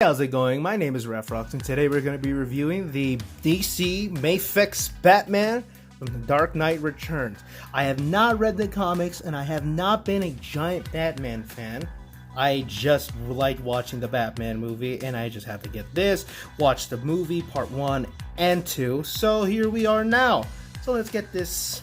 How's it going? My name is Refrox, and today we're going to be reviewing the DC Mafex Batman from The Dark Knight Returns. I have not read the comics, and I have not been a giant Batman fan. I just liked watching the Batman movie, and I just had to get this, watch the movie, part 1 and 2, so here we are now. So let's get this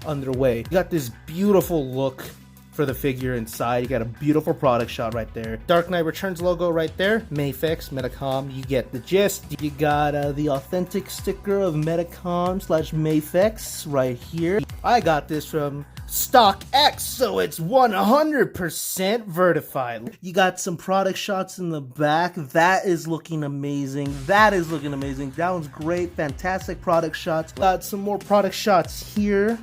underway. You got this beautiful look for the figure inside. You got a beautiful product shot right there. Dark Knight Returns logo right there. Mafex, Metacom, you get the gist. You got the authentic sticker of Metacom / Mafex right here. I got this from StockX, so it's 100% verified. You got some product shots in the back. That is looking amazing. That one's great. Fantastic product shots. Got some more product shots here.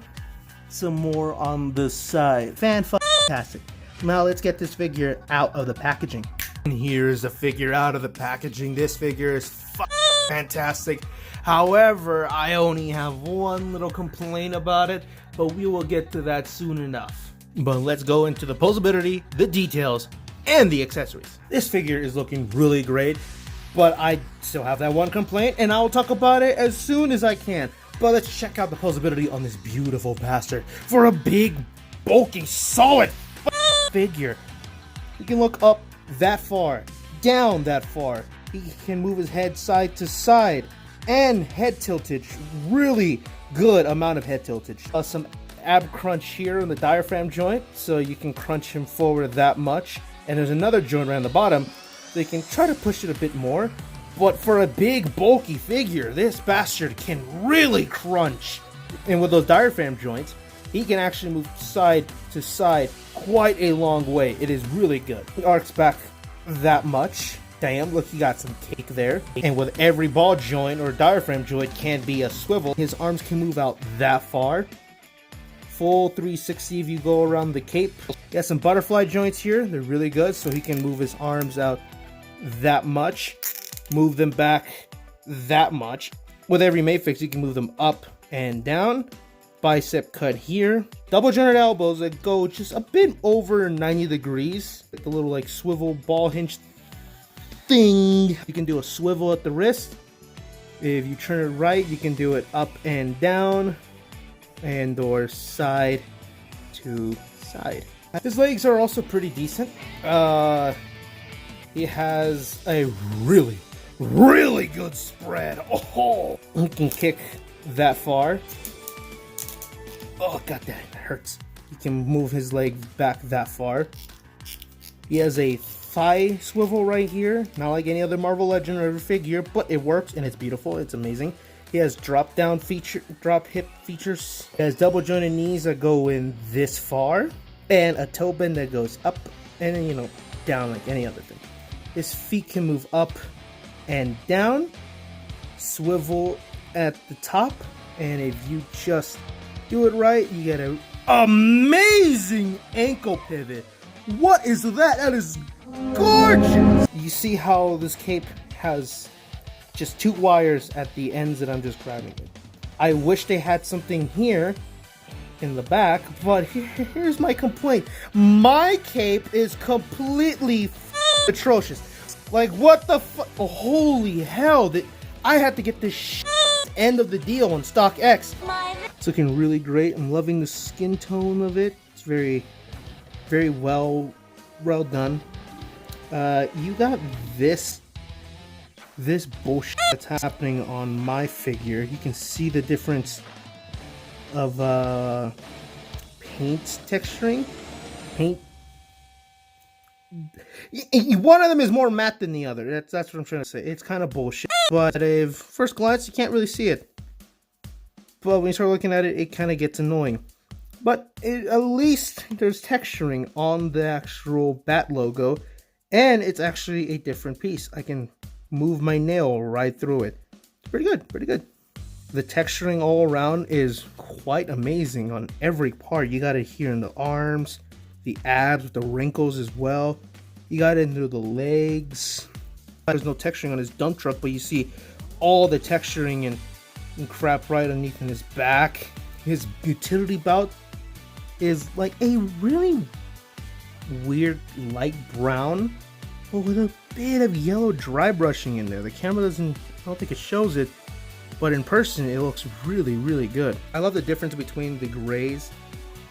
Some more on the side. Fantastic. Now let's get this figure out of the packaging. And here's the figure out of the packaging. This figure is fantastic. However, I only have one little complaint about it, but we will get to that soon enough. But let's go into the posability, the details, and the accessories. This figure is looking really great, but I still have that one complaint, and I'll talk about it as soon as I can. But let's check out the posability on this beautiful bastard. For a big, bulky, solid figure, he can look up that far, down that far. He can move his head side to side, and head tiltage. Really good amount of head tiltage. Some ab crunch here in the diaphragm joint, so you can crunch him forward that much. And there's another joint around the bottom, so you can try to push it a bit more. But for a big, bulky figure, this bastard can really crunch. And with those diaphragm joints, he can actually move side to side quite a long way. It is really good. He arcs back that much. Damn, look, he got some cake there. And with every ball joint or diaphragm joint can be a swivel. His arms can move out that far. Full 360 if you go around the cape. He has some butterfly joints here. They're really good, so he can move his arms out that much. Move them back that much. With every Mafex, you can move them up and down. Bicep cut here. Double jointed elbows that go just a bit over 90 degrees. Like a little like swivel ball hinge thing. You can do a swivel at the wrist. If you turn it right, you can do it up and down, and or side to side. His legs are also pretty decent. He has a really good spread. Oh, he can kick that far. Oh, goddamn, it hurts. He can move his leg back that far. He has a thigh swivel right here, not like any other Marvel Legend or figure, but it works and it's beautiful. It's amazing. He has drop hip features. He has double jointed knees that go in this far, and a toe bend that goes up and then, down like any other thing. His feet can move up and down, swivel at the top, and if you just do it right, you get an amazing ankle pivot. What is that? That is gorgeous! You see how this cape has just 2 wires at the ends that I'm just grabbing it. I wish they had something here in the back, but here's my complaint. My cape is completely atrocious. Like, what the fuck? Oh, holy hell, I had to get this end of the deal on StockX. It's looking really great. I'm loving the skin tone of it. It's very well done. You got this bullshit that's happening on my figure. You can see the difference of paint texturing. One of them is more matte than the other. That's what I'm trying to say. It's kind of bullshit. But at first glance, you can't really see it. But when you start looking at it, it kind of gets annoying. But at least there's texturing on the actual bat logo. And it's actually a different piece. I can move my nail right through it. It's pretty good. The texturing all around is quite amazing on every part. You got it here in the arms, the abs, the wrinkles as well. You got it into the legs. There's no texturing on his dump truck, but you see all the texturing and crap right underneath in his back. His utility belt is like a really weird light brown, but with a bit of yellow dry brushing in there. The camera doesn't, I don't think it shows it, but in person it looks really, really good. I love the difference between the grays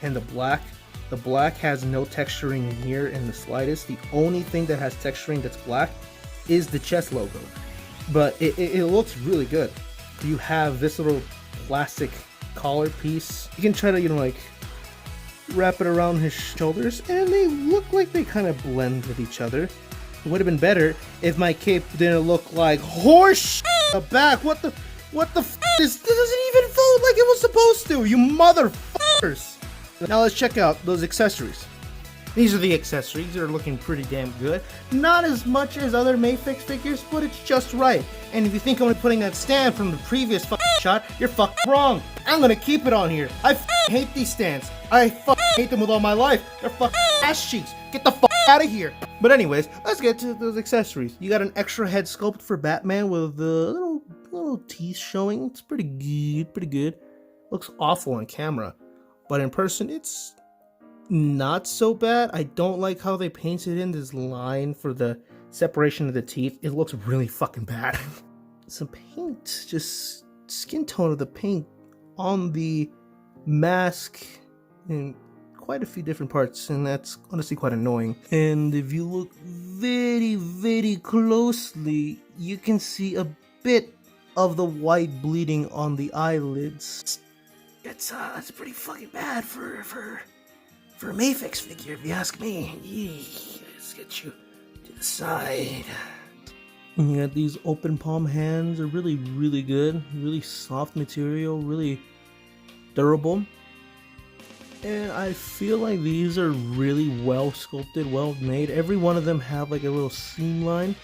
and the black. The black has no texturing here in the slightest. The only thing that has texturing that's black is the chest logo. But it looks really good. You have this little plastic collar piece. You can try to, like, wrap it around his shoulders, and they look like they kind of blend with each other. It would have been better if my cape didn't look like horse the back. What the f is this? Doesn't even fold like it was supposed to, you motherfuckers. Now let's check out those accessories. These are the accessories. They're looking pretty damn good. Not as much as other Mafex figures, but it's just right. And if you think I'm putting that stand from the previous shot, you're wrong. I'm gonna keep it on here. I hate these stands. I hate them with all my life. They're ass cheeks. Get the out of here. But anyways, let's get to those accessories. You got an extra head sculpt for Batman with the little teeth showing. It's pretty good. Looks awful on camera, but in person it's not so bad. I don't like how they painted in this line for the separation of the teeth. It looks really fucking bad. Some paint, just skin tone of the paint on the mask in quite a few different parts, and that's honestly quite annoying. And if you look very closely, you can see a bit of the white bleeding on the eyelids. It's pretty fucking bad for a Mafex figure, if you ask me. Let's get you to the side. And you got these open palm hands. Are really good. Really soft material. Really durable. And I feel like these are really well sculpted, well made. Every one of them have like a little seam line,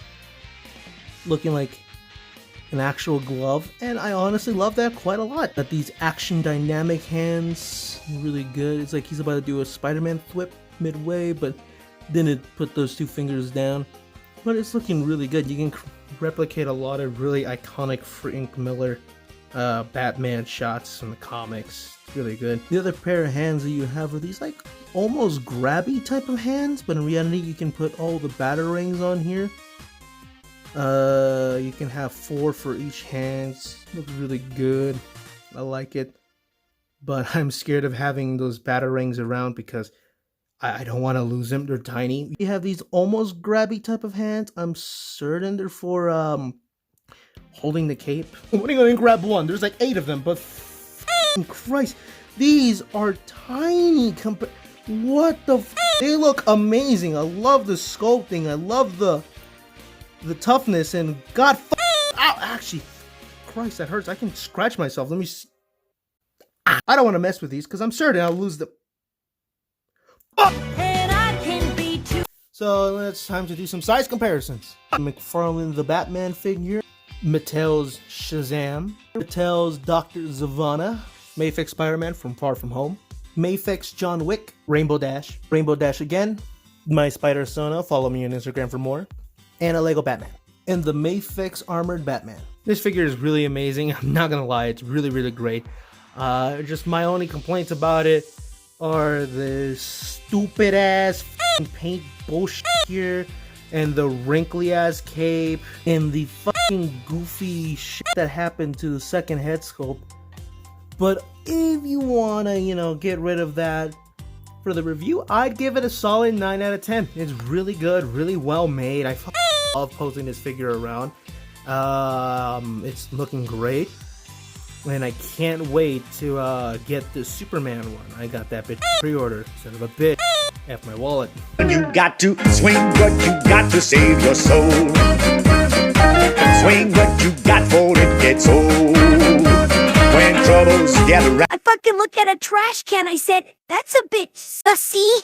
looking like an actual glove, and I honestly love that quite a lot. Got these action dynamic hands, really good. It's like he's about to do a Spider-Man flip midway, but didn't put those two fingers down. But it's looking really good. You can replicate a lot of really iconic Frank Miller Batman shots from the comics. It's really good. The other pair of hands that you have are these like almost grabby type of hands, but in reality you can put all the batarangs on here. You can have 4 for each hand. Looks really good. I like it. But I'm scared of having those batarangs around because I don't want to lose them. They're tiny. You have these almost grabby type of hands. I'm certain they're for holding the cape. I'm only going to grab one. There's like 8 of them, but Christ, these are tiny. What the They look amazing. I love the sculpting. I love the toughness, and God, ow, actually, Christ, that hurts. I can scratch myself. Let me. I don't want to mess with these because I'm certain I'll lose them. So it's time to do some size comparisons. McFarlane the Batman figure, Mattel's Shazam, Mattel's Dr. Zavanna, Mafex Spider-Man from Far From Home, Mafex John Wick, Rainbow Dash again, my Spider Sona. Follow me on Instagram for more. And a Lego Batman, and the Mafex Armored Batman. This figure is really amazing. I'm not gonna lie, it's really great. Just my only complaints about it are the stupid ass paint bullshit here, and the wrinkly ass cape, and the fucking goofy shit that happened to the second head sculpt. But if you wanna, get rid of that for the review, I'd give it a solid 9 out of 10. It's really good, really well made. I love posing this figure around. It's looking great, and I can't wait to get the Superman one. I got that bitch pre-order. Son of a bitch, F my wallet. You got to swing, but you got to save your soul. Swing what you got for it gets old. When troubles get around, I fucking looked at a trash can. I said, that's a bit sussy.